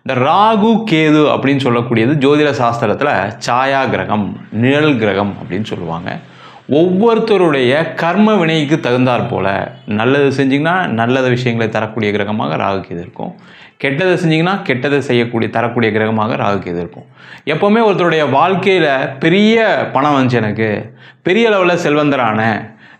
இந்த ராகு கேது அப்படின்னு சொல்லக்கூடியது ஜோதிட சாஸ்திரத்தில் சாயா கிரகம், நிழல் கிரகம் அப்படின்னு சொல்லுவாங்க. ஒவ்வொருத்தருடைய கர்ம வினைக்கு தகுந்தாற் போல் நல்லது செஞ்சிங்கன்னா நல்லத விஷயங்களை தரக்கூடிய கிரகமாக ராகு கேது இருக்கும். கெட்டதை செஞ்சிங்கன்னா கெட்டதை தரக்கூடிய கிரகமாக ராகு கேது இருக்கும். எப்போவுமே ஒருத்தருடைய வாழ்க்கையில் பெரிய பணம் வந்துச்சு, எனக்கு பெரிய லெவலில் செல்வந்தரான,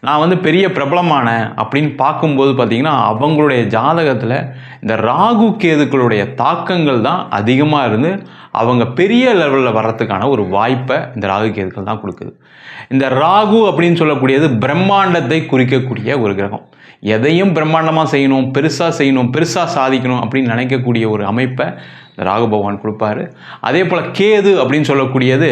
நான் பெரிய பிரபலமான அப்படின்னு பார்க்கும்போது பார்த்திங்கன்னா அவங்களுடைய ஜாதகத்தில் இந்த ராகு கேதுக்களுடைய தாக்கங்கள் தான் அதிகமாக இருந்து அவங்க பெரிய லெவலில் வர்றதுக்கான ஒரு வாய்ப்பை இந்த ராகு கேதுக்கள் தான் கொடுக்குது. இந்த ராகு அப்படின்னு சொல்லக்கூடியது பிரம்மாண்டத்தை குறிக்கக்கூடிய ஒரு கிரகம். எதையும் பிரம்மாண்டமாக செய்யணும், பெருசாக சாதிக்கணும் அப்படின்னு நினைக்கக்கூடிய ஒரு அமைப்பை இந்த ராகு பகவான் கொடுப்பாரு. அதே போல் கேது அப்படின்னு சொல்லக்கூடியது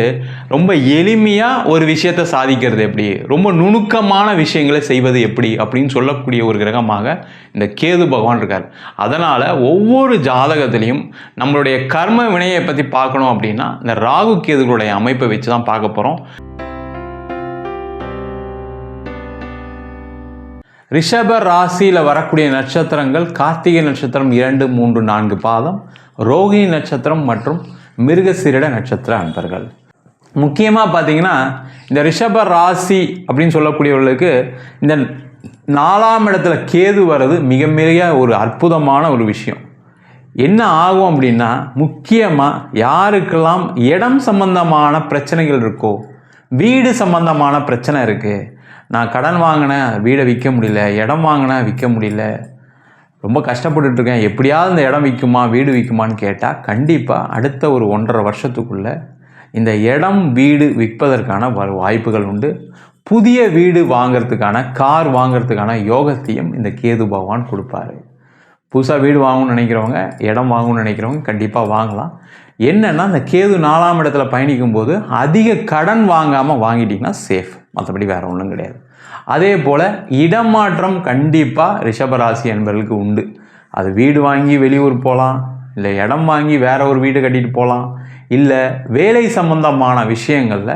ரொம்ப எளிமையாக ஒரு விஷயத்தை சாதிக்கிறது எப்படி, ரொம்ப நுணுக்கமான விஷயங்களை செய்வது எப்படி அப்படின்னு சொல்லக்கூடிய ஒரு கிரகமாக இந்த கேது பகவான் இருக்கார். அதனால் ஒவ்வொரு ஜாதகத்திலையும் நம்மளுடைய கர்ம வினையை பற்றி பார்க்கணும் அப்படின்னா இந்த ராகு கேதுகளுடைய அமைப்பை வச்சு தான் பார்க்க போகிறோம். ரிஷப ராசியில் வரக்கூடிய நட்சத்திரங்கள் கார்த்திகை நட்சத்திரம் 2, 3, 4 பாதம், ரோகிணி நட்சத்திரம் மற்றும் மிருகசீரிட நட்சத்திர அன்பர்கள். முக்கியமாக பார்த்தீங்கன்னா இந்த ரிஷப ராசி அப்படின்னு சொல்லக்கூடியவர்களுக்கு இந்த 4ஆம் இடத்துல கேது வர்றது மிக மிக ஒரு அற்புதமான ஒரு விஷயம். என்ன ஆகும் அப்படின்னா, முக்கியமாக யாருக்கெல்லாம் இடம் சம்பந்தமான பிரச்சனைகள் இருக்கோ, வீடு சம்பந்தமான பிரச்சனை இருக்குது, நான் கடன் வாங்கினேன் வீடை விற்க முடியல, இடம் வாங்கினேன் விற்க முடியல, ரொம்ப கஷ்டப்பட்டுருக்கேன், எப்படியாவது இந்த இடம் விற்குமா வீடு விற்குமான்னு கேட்டால் கண்டிப்பாக அடுத்த ஒரு 1.5 வருஷத்துக்குள்ளே இந்த இடம் வீடு விற்பதற்கான வாய்ப்புகள் உண்டு. புதிய வீடு வாங்கிறதுக்கான, கார் வாங்கிறதுக்கான யோகத்தையும் இந்த கேது பகவான் கொடுப்பாரு. புதுசாக வீடு வாங்கணும்னு நினைக்கிறவங்க, இடம் வாங்கணும்னு நினைக்கிறவங்க கண்டிப்பாக வாங்கலாம். என்னென்னா இந்த கேது 4ஆம் இடத்துல பயணிக்கும் போது அதிக கடன் வாங்காமல் வாங்கிட்டிங்கன்னா சேஃப், மற்றபடி வேறு ஒன்றும் கிடையாது. அதே போல் இடமாற்றம் கண்டிப்பாக ரிஷபராசி என்பவர்களுக்கு உண்டு. அது வீடு வாங்கி வெளியூர் போகலாம், இல்லை இடம் வாங்கி வேற ஒரு வீடு கட்டிட்டு போகலாம், இல்லை வேலை சம்பந்தமான விஷயங்களில்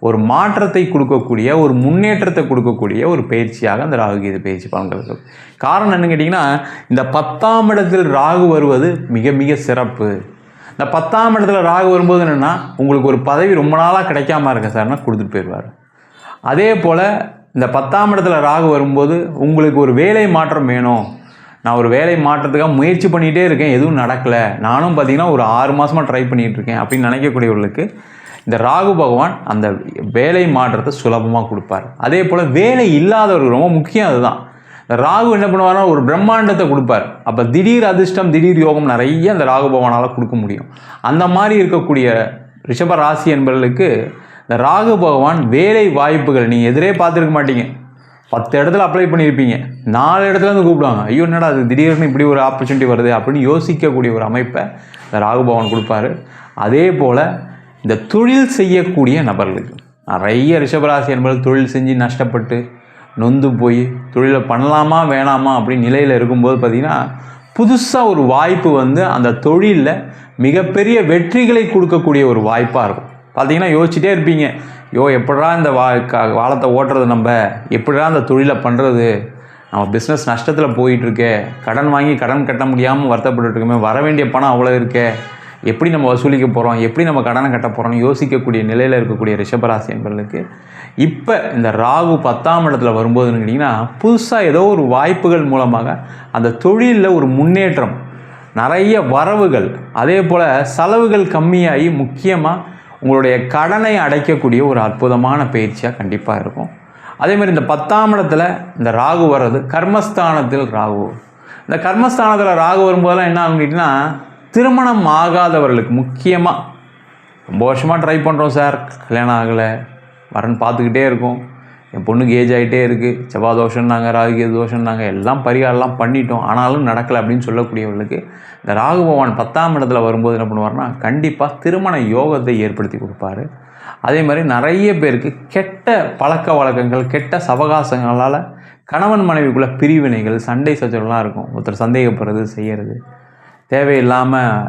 ஒரு மாற்றத்தை கொடுக்கக்கூடிய, ஒரு முன்னேற்றத்தை கொடுக்கக்கூடிய ஒரு பயிற்சியாக அந்த ராகு கேது பயிற்சி பலன்கள். காரணம் என்னன்னு கேட்டிங்கன்னா, இந்த 10ஆம் இடத்தில் ராகு வருவது மிக மிக சிறப்பு. இந்த 10ஆம் இடத்துல ராகு வரும்போது என்னென்னா, உங்களுக்கு ஒரு பதவி ரொம்ப நாளாக கிடைக்காம இருக்க சார்னா கொடுத்துட்டு போயிடுவார். அதே போல் இந்த 10ஆம் இடத்துல ராகு வரும்போது உங்களுக்கு ஒரு வேலை மாற்றம் வேணும், நான் ஒரு வேலை மாற்றத்துக்காக முயற்சி பண்ணிகிட்டே இருக்கேன், எதுவும் நடக்கலை, நானும் பார்த்திங்கன்னா ஒரு 6 மாதமாக ட்ரை பண்ணிகிட்டு இருக்கேன் அப்படின்னு நினைக்கக்கூடியவர்களுக்கு இந்த ராகு பகவான் அந்த வேலை மாற்றத்தை சுலபமாக கொடுப்பார். அதே போல் வேலை இல்லாதவர்கள் ரொம்ப முக்கியம். அதுதான் இந்த ராகு என்ன பண்ணுவார்னா ஒரு பிரம்மாண்டத்தை கொடுப்பார். அப்போ திடீர் அதிர்ஷ்டம், திடீர் யோகம் நிறைய அந்த ராகு பகவானால் கொடுக்க முடியும். அந்த மாதிரி இருக்கக்கூடிய ரிஷப ராசி என்பவர்களுக்கு இந்த ராகு பகவான் வேலை வாய்ப்புகள் நீங்கள் எதிரே பார்த்துருக்க மாட்டீங்க. 10 இடத்துல அப்ளை பண்ணியிருப்பீங்க, 4 இடத்துல இருந்து கூப்பிடுவாங்க, ஐயோ என்னடா அது திடீர்னு இப்படி ஒரு ஆப்பர்ச்சுனிட்டி வருது அப்படின்னு யோசிக்கக்கூடிய ஒரு அமைப்பை இந்த ராகு பகவான் கொடுப்பாரு. அதே போல் இந்த தொழில் செய்யக்கூடிய நபர்களுக்கு நிறைய ரிஷபராசி என்பவர்கள் தொழில் செஞ்சு நஷ்டப்பட்டு நொந்து போய் தொழிலை பண்ணலாமா வேணாமா அப்படின்னு நிலையில் இருக்கும்போது பார்த்திங்கன்னா புதுசாக ஒரு வாய்ப்பு அந்த தொழிலில் மிகப்பெரிய வெற்றிகளை கொடுக்கக்கூடிய ஒரு வாய்ப்பாக இருக்கும். பார்த்திங்கன்னா யோசிச்சுட்டே இருப்பீங்க, எப்படா இந்த வாழத்தை ஓட்டுறது, நம்ம எப்படா இந்த தொழிலை பண்ணுறது, நம்ம பிஸ்னஸ் நஷ்டத்தில் போயிட்டுருக்கே, கடன் வாங்கி கடன் கட்ட முடியாமல் வருத்தப்பட்டுருக்கோமே, வர வேண்டிய பணம் அவ்வளோ இருக்கே, எப்படி நம்ம வசூலிக்க போகிறோம், எப்படி நம்ம கடனை கட்ட போகிறோம்னு யோசிக்கக்கூடிய நிலையில் இருக்கக்கூடிய ரிஷபராசி என்பவர்களுக்கு இப்போ இந்த ராகு 10ஆம் இடத்துல வரும்போதுன்னு கேட்டிங்கன்னா புதுசாக ஏதோ ஒரு வாய்ப்புகள் மூலமாக அந்த தொழிலில் ஒரு முன்னேற்றம், நிறைய வரவுகள், அதே போல் செலவுகள் கம்மியாகி முக்கியமாக உங்களுடைய கடனை அடைக்கக்கூடிய ஒரு அற்புதமான பயிற்சியாக கண்டிப்பாக இருக்கும். அதே மாதிரி இந்த 10ஆம் இடத்துல இந்த ராகு வர்றது கர்மஸ்தானத்தில் ராகு. இந்த கர்மஸ்தானத்தில் ராகு வரும்போதெல்லாம் என்ன ஆகும் கேட்டிங்கன்னா, திருமணம் ஆகாதவர்களுக்கு முக்கியமாக ரொம்ப வருஷமாக ட்ரை பண்ணுறோம் சார், கல்யாணம் ஆகலை, வரன் பார்த்துக்கிட்டே இருக்கும், என் பொண்ணுக்கு ஏஜ் ஆகிட்டே இருக்குது, செவ்வாய் தோஷம்னாங்க, ராகு கேது தோஷம்னாங்க, எல்லாம் பரிகாரம்லாம் பண்ணிட்டோம் ஆனாலும் நடக்கலை அப்படின்னு சொல்லக்கூடியவர்களுக்கு இந்த ராகு பகவான் 10ஆம் இடத்துல வரும்போது என்ன பண்ணுவார்னா கண்டிப்பாக திருமண யோகத்தை ஏற்படுத்தி கொடுப்பாரு. அதே மாதிரி நிறைய பேருக்கு கெட்ட பழக்க வழக்கங்கள், கெட்ட சவகாசங்களால் கணவன் மனைவிக்குள்ளே பிரிவினைகள், சண்டை சச்சரவுலாம் இருக்கும். ஒருத்தர் சந்தேகப்படுறது, செய்கிறது, தேவையில்லாமல்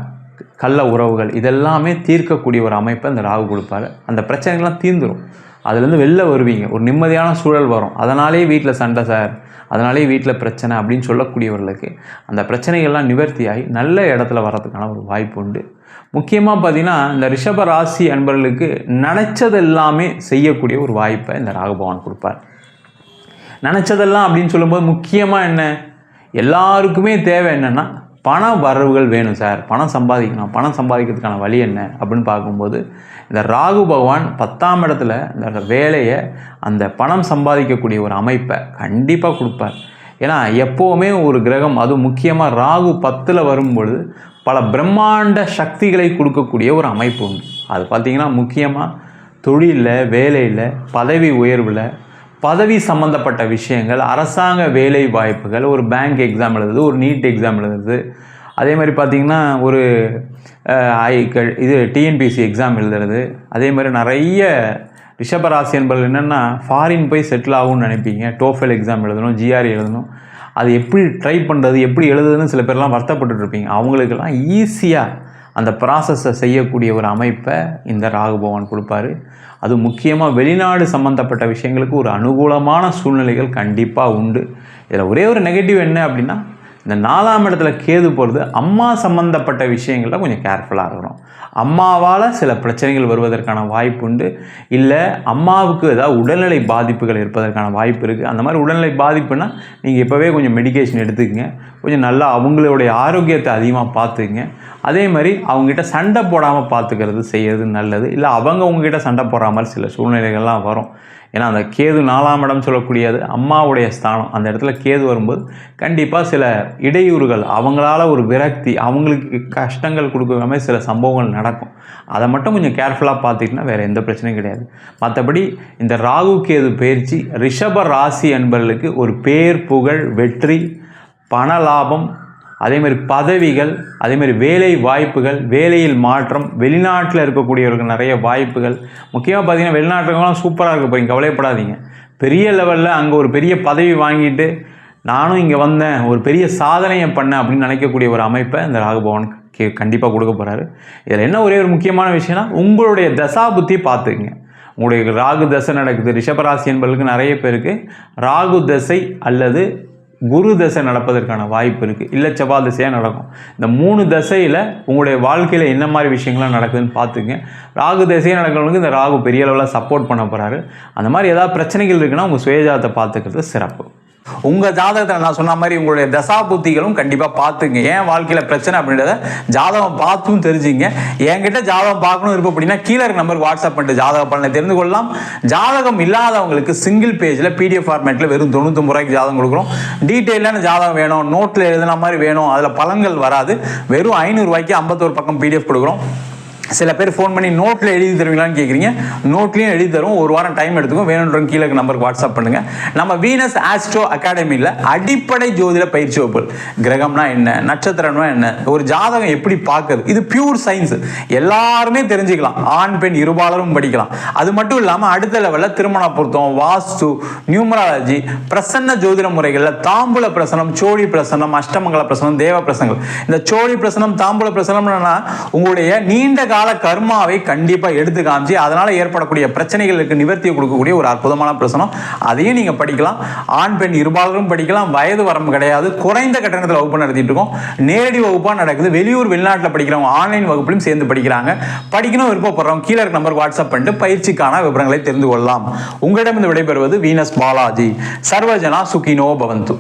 கள்ள உறவுகள், இதெல்லாமே தீர்க்கக்கூடிய ஒரு அமைப்பை இந்த ராகு கொடுப்பாரு. அந்த பிரச்சனைகள்லாம் தீர்ந்துடும். அதுலேருந்து வெளில வருவீங்க, ஒரு நிம்மதியான சூழல் வரும். அதனாலே வீட்டில் சண்டை சார், அதனாலே வீட்டில் பிரச்சனை அப்படின்னு சொல்லக்கூடியவர்களுக்கு அந்த பிரச்சனைகள்லாம் நிவர்த்தியாகி நல்ல இடத்துல வர்றதுக்கான ஒரு வாய்ப்பு உண்டு. முக்கியமாக பார்த்தீங்கன்னா இந்த ரிஷப ராசி அன்பர்களுக்கு நினச்சதெல்லாமே செய்யக்கூடிய ஒரு வாய்ப்பை இந்த ராகு பகவான் கொடுப்பார். நினச்சதெல்லாம் அப்படின்னு சொல்லும்போது முக்கியமாக என்ன, எல்லாருக்குமே தேவை என்னென்னா பண வரவுகள் வேணும் சார், பணம் சம்பாதிக்கணும், பணம் சம்பாதிக்கிறதுக்கான வழி என்ன அப்படின்னு பார்க்கும்போது இந்த ராகு பகவான் 10ஆம் இடத்துல இந்த வேலையை, அந்த பணம் சம்பாதிக்கக்கூடிய ஒரு அமைப்பை கண்டிப்பாக கொடுப்பார். ஏன்னா எப்போவுமே ஒரு கிரகம், அதுவும் முக்கியமாக ராகு 10ல் வரும்பொழுது பல பிரம்மாண்ட சக்திகளை கொடுக்கக்கூடிய ஒரு அமைப்பு உண்டு. அது பார்த்திங்கன்னா முக்கியமாக தொழிலில், வேலையில், பதவி உயர்வில், பதவி சம்மந்தப்பட்ட விஷயங்கள், அரசாங்க வேலை வாய்ப்புகள், ஒரு பேங்க் எக்ஸாம் எழுதுறது, ஒரு நீட் எக்ஸாம் எழுதுறது, அதே மாதிரி பார்த்திங்கன்னா ஒரு டிஎன்பிஎஸ்சி எக்ஸாம் எழுதுறது, அதே மாதிரி நிறைய ரிஷபராசி என்பது என்னென்னா ஃபாரின் போய் செட்டில் ஆகும்னு நினைப்பீங்க. டோஃபெல் எக்ஸாம் எழுதணும், ஜிஆர்இ எழுதணும், அது எப்படி ட்ரை பண்ணுறது, எப்படி எழுதுதுன்னு சில பேர்லாம் வருத்தப்பட்டுருப்பீங்க. அவங்களுக்கெல்லாம் ஈஸியாக அந்த ப்ராசஸை செய்யக்கூடிய ஒரு அமைப்பை இந்த ராகு பகவான் கொடுப்பாரு. அது முக்கியமாக வெளிநாடு சம்மந்தப்பட்ட விஷயங்களுக்கு ஒரு அனுகூலமான சூழ்நிலைகள் கண்டிப்பாக உண்டு. இதில் ஒரே ஒரு நெகட்டிவ் என்ன அப்படின்னா, இந்த 4ஆம் இடத்துல கேது போகிறது அம்மா சம்மந்தப்பட்ட விஷயங்களில் கொஞ்சம் கேர்ஃபுல்லாக இருக்கணும். அம்மாவால் சில பிரச்சனைகள் வருவதற்கான வாய்ப்பு உண்டு. இல்லை அம்மாவுக்கு ஏதாவது உடல்நிலை பாதிப்புகள் இருப்பதற்கான வாய்ப்பு இருக்குது. அந்த மாதிரி உடல்நிலை பாதிப்புனா நீங்கள் இப்போவே கொஞ்சம் மெடிக்கேஷன் எடுத்துக்கங்க, கொஞ்சம் நல்லா அவங்களுடைய ஆரோக்கியத்தை அதிகமாக பார்த்துக்குங்க. அதே மாதிரி அவங்ககிட்ட சண்டை போடாமல் பார்த்துக்கிறது செய்கிறது நல்லது. இல்லை அவங்க உங்ககிட்ட சண்டை போடுற மாதிரி சில சூழ்நிலைகள்லாம் வரும். ஏன்னா அந்த கேது 4ஆம் இடம் சொல்லக்கூடியது அம்மாவுடைய ஸ்தானம். அந்த இடத்துல கேது வரும்போது கண்டிப்பாக சில இடையூறுகள், அவங்களால ஒரு விரக்தி, அவங்களுக்கு கஷ்டங்கள் கொடுக்குற மாதிரி சில சம்பவங்கள் நடக்கும். அதை மட்டும் கொஞ்சம் கேர்ஃபுல்லாக பார்த்துக்கிட்டா வேறு எந்த பிரச்சனையும் கிடையாது. மற்றபடி இந்த ராகு கேது பயிற்சி ரிஷப ராசி என்பவர்களுக்கு ஒரு பேர், புகழ், வெற்றி, பண லாபம், அதேமாதிரி பதவிகள், அதேமாதிரி வேலை வாய்ப்புகள், வேலையில் மாற்றம், வெளிநாட்டில் இருக்கக்கூடியவர்கள் நிறைய வாய்ப்புகள். முக்கியமாக பார்த்தீங்கன்னா வெளிநாட்டுலாம் சூப்பராக இருக்க போகிறீங்க, கவலைப்படாதீங்க. பெரிய லெவலில் அங்கே ஒரு பெரிய பதவி வாங்கிட்டு நானும் இங்கே வந்தேன், ஒரு பெரிய சாதனையை பண்ணேன் அப்படின்னு நினைக்கக்கூடிய ஒரு அமைப்பை இந்த ராகு பகவான் கண்டிப்பாக கொடுக்க போகிறாரு. இதில் என்ன ஒரே ஒரு முக்கியமான விஷயம்னா, உங்களுடைய தசா புத்தி பார்த்துக்குங்க. உங்களுடைய ராகு தசை நடக்குது, ரிஷபராசி என்பவர்களுக்கு நிறைய பேருக்கு ராகு தசை அல்லது குரு தசை நடப்பதற்கான வாய்ப்பு இருக்குது. இல்லை செவ்வாய் தசையாக நடக்கும். இந்த 3 தசையில் உங்களுடைய வாழ்க்கையில் என்ன மாதிரி விஷயங்கள்லாம் நடக்குதுன்னு பார்த்துங்க. ராகு தசையாக நடக்கிறவங்களுக்கு இந்த ராகு பெரிய அளவில் சப்போர்ட் பண்ண போகிறாரு. அந்த மாதிரி ஏதாவது பிரச்சனைகள் இருக்குன்னா உங்கள் சுயஜாதத்தை பார்த்துக்கிறது சிறப்பு. உங்கள் ஜாதகத்தில் நான் சொன்ன மாதிரி உங்களுடைய தசா புத்திகளும் கண்டிப்பாக பார்த்துங்க. ஏன் வாழ்க்கையில் பிரச்சனை அப்படின்றத ஜாதகம் பார்த்தும் தெரிஞ்சுங்க. என்கிட்ட ஜாதகம் பார்க்கணும் இருப்போம் அப்படின்னா கீழே இருக்க நம்பருக்கு வாட்ஸ்அப் பண்ணிட்டு ஜாதக பலனை தெரிந்து கொள்ளலாம். ஜாதகம் இல்லாதவங்களுக்கு சிங்கிள் பேஜில் பிடிஎஃப் ஃபார்மேட்டில் வெறும் 99 ரூபாய்க்கு ஜாதகம் கொடுக்குறோம். டீட்டெயிலான ஜாதகம் வேணும், நோட்டில் எழுதுன மாதிரி வேணும், அதில் பலன்கள் வராது, வெறும் 500 ரூபாய்க்கு 51 பக்கம் பிடிஎஃப் கொடுக்குறோம். சில பேர் ஃபோன் பண்ணி நோட்டில் எழுதி தருவீங்களான்னு கேட்குறீங்க. நோட்லேயும் எழுதி தரும், ஒரு வாரம் டைம் எடுத்துக்கும். வேணுன்றவங்க கீழே நம்பருக்கு வாட்ஸ்அப் பண்ணுங்கள். நம்ம வீனஸ் ஆஸ்ட்ரோ அகாடமியில் அடிப்படை ஜோதிட பயிற்சி வகுப்புகள், கிரகம்னா என்ன, நட்சத்திரம்னா என்ன, ஒரு ஜாதகம் எப்படி பார்க்குறது, இது பியூர் சயின்ஸ், எல்லாருமே தெரிஞ்சுக்கலாம். ஆண் பெண் இருபாலரும் படிக்கலாம். அது மட்டும் இல்லாமல் அடுத்த லெவலில் திருமண பொருத்தம், வாஸ்து, நியூமராலஜி, பிரசன்ன ஜோதிட முறைகளில் தாம்பூல பிரசனம், சோழி பிரசனம், அஷ்டமங்கல பிரசனம், தேவ பிரசனங்கள். இந்த சோழி பிரசனம், தாம்பூல பிரசனம்னா உங்களுடைய நீண்ட கால கர்மாவை கண்டிப்பாக எடுத்து காமிச்சு அதனால் ஏற்படக்கூடிய பிரச்சனைகளுக்கு நிவர்த்தியை கொடுக்கக்கூடிய ஒரு அற்புதமான பிரசனம். அதையும் நீங்கள் படிக்கலாம். ஆண் பெண் இருபாலரும் படிக்கலாம். வயது வரம்பு கிடையாது. குறைந்த கட்டணத்தில் வகுப்பு நடத்திட்டு இருக்கோம். நேரடி வகுப்பாக நடக்குது. வெளியூர் வெளிநாட்டில் படிக்கிறவங்க ஆன்லைன் வகுப்புலையும் சேர்ந்து படிக்கிறாங்க. படிக்கணும் விருப்பப்படுறவங்க கீழே இருக்க நம்பருக்கு வாட்ஸ்அப் பண்ணிட்டு பயிற்சிக்கான விவரங்களை தெரிந்து கொள்ளலாம். உங்களிடம் விடைபெறுவது வீனஸ் பாலாஜி. சர்வஜனா சுகினோ பவந்து.